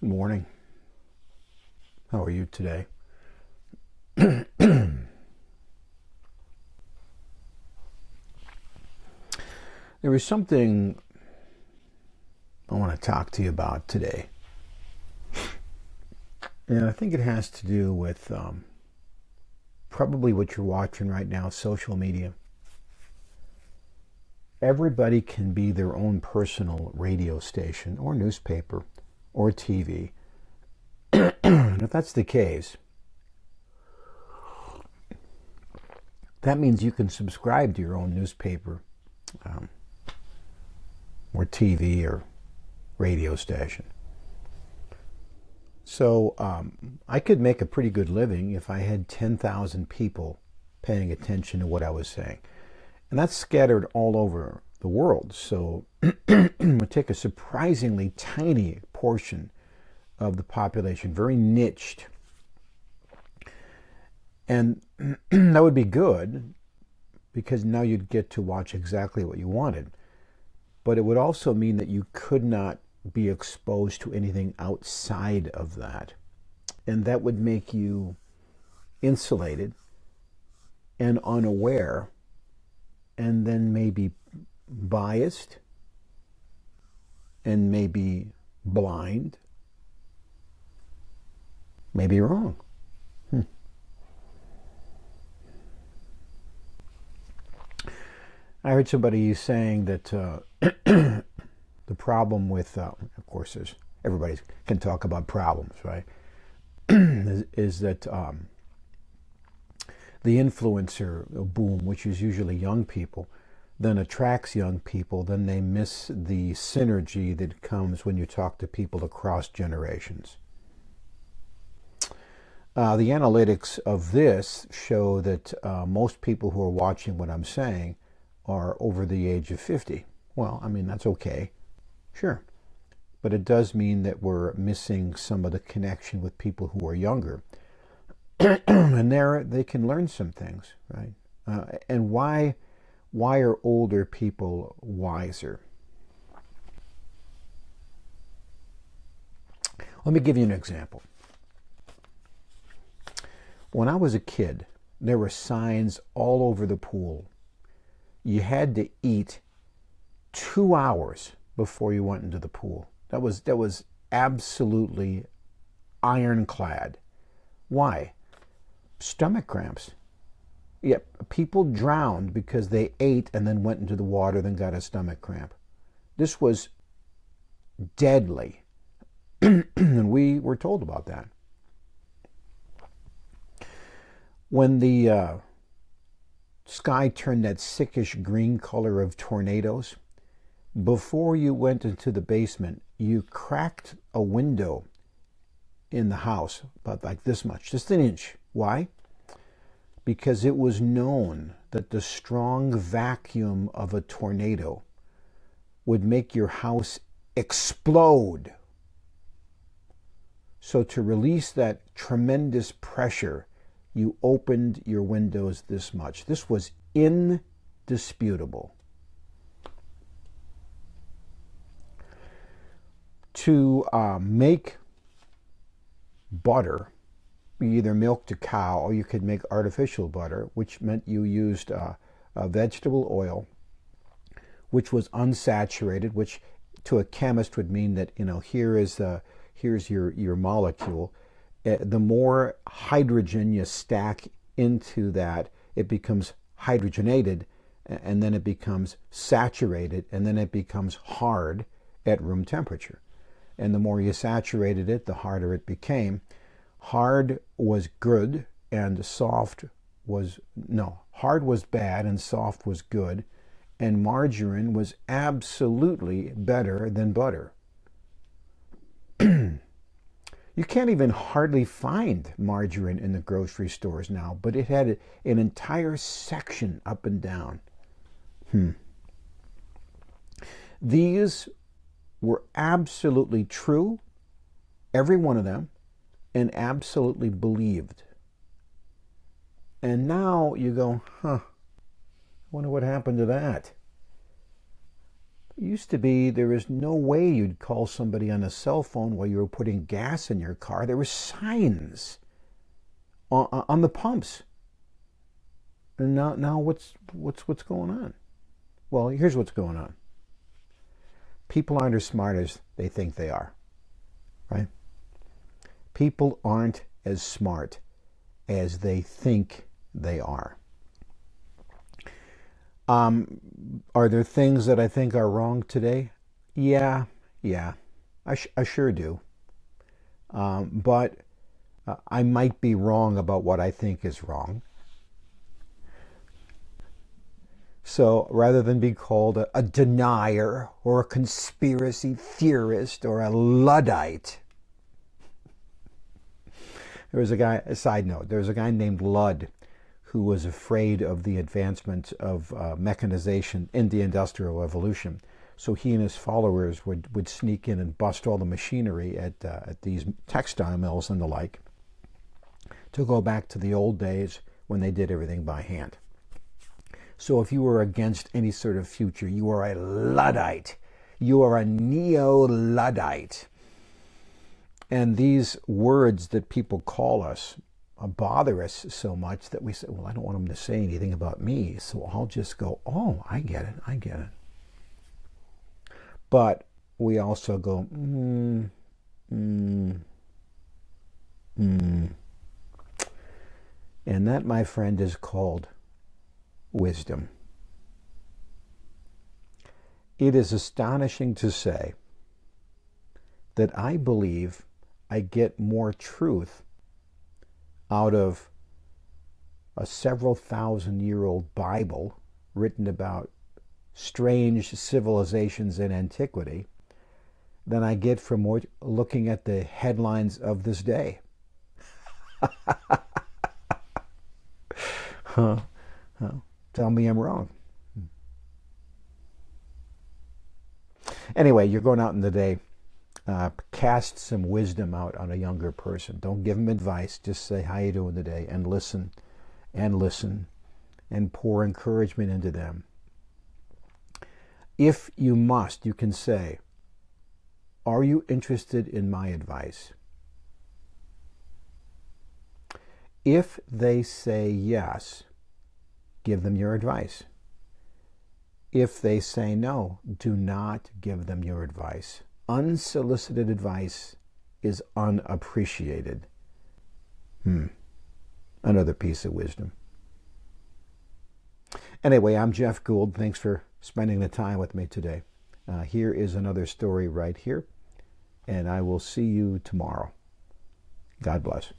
Morning. How are you today? There is something I want to talk to you about today. And I think it has to do with probably what you're watching right now, social media. Everybody can be their own personal radio station or newspaper or TV. And if that's the case, that means you can subscribe to your own newspaper or TV or radio station. So I could make a pretty good living if I had 10,000 people paying attention to what I was saying. And that's scattered all over the world. So it would take a surprisingly tiny portion of the population, very niched. And that would be good because now you'd get to watch exactly what you wanted. But it would also mean that you could not be exposed to anything outside of that. And that would make you insulated and unaware, and then maybe biased, and maybe blind, maybe wrong. I heard somebody saying that the problem with, of course, everybody can talk about problems, right? is that the influencer boom, which is usually young people, then attracts young people, then they miss the synergy that comes when you talk to people across generations. The analytics of this show that most people who are watching what I'm saying are over the age of 50. Well, I mean, that's okay. Sure. But it does mean that we're missing some of the connection with people who are younger. And there they can learn some things, right? And why are older people wiser? Let me give you an example. When I was a kid, there were signs all over the pool. You had to eat 2 hours before you went into the pool. That was absolutely ironclad. Why? Stomach cramps. Yep, people drowned because they ate and then went into the water, then got a stomach cramp. This was deadly. And we were told about that. When the sky turned that sickish green color of tornadoes, before you went into the basement, you cracked a window in the house, about like this much, just an inch. Why? Because it was known that the strong vacuum of a tornado would make your house explode. So to release that tremendous pressure, you opened your windows this much. This was indisputable. To make butter, you either milked a cow or you could make artificial butter, which meant you used a vegetable oil, which was unsaturated, which to a chemist would mean that, here's your molecule. The more hydrogen you stack into that, it becomes hydrogenated, and then it becomes saturated, and then it becomes hard at room temperature. And the more you saturated it, the harder it became. Hard was good and soft was, no, hard was bad and soft was good. And margarine was absolutely better than butter. You can't even hardly find margarine in the grocery stores now, but it had an entire section up and down. These were absolutely true, every one of them, and absolutely believed. And now you go, I wonder what happened to that. Used to be there was no way you'd call somebody on a cell phone while you were putting gas in your car. There were signs on the pumps. And now what's going on? Well, here's what's going on. People aren't as smart as they think they are, right? People aren't as smart as they think they are. Are there things that I think are wrong today? Yeah, I sure do. But I might be wrong about what I think is wrong. So rather than be called a denier or a conspiracy theorist or a Luddite, a side note, there was a guy named Ludd who was afraid of the advancement of mechanization in the Industrial Revolution. So he and his followers would sneak in and bust all the machinery at these textile mills and the like, to go back to the old days when they did everything by hand. So if you were against any sort of future, you are a Luddite. You are a neo-Luddite. And these words that people call us bother us so much that we say, well, I don't want them to say anything about me, so I'll just go, oh, I get it. But we also go, And that, my friend, is called wisdom. It is astonishing to say that I believe I get more truth out of a several thousand-year-old Bible written about strange civilizations in antiquity than I get from looking at the headlines of this day. Tell me I'm wrong. Anyway, you're going out in the day. Cast some wisdom out on a younger person. Don't give them advice. Just say, how you doing today? And listen, and pour encouragement into them. If you must, you can say, are you interested in my advice? If they say yes, give them your advice. If they say no, do not give them your advice. Unsolicited advice is unappreciated. Another piece of wisdom. Anyway, I'm Jeff Gould. Thanks for spending the time with me today. Here is another story right here, and I will see you tomorrow. God bless.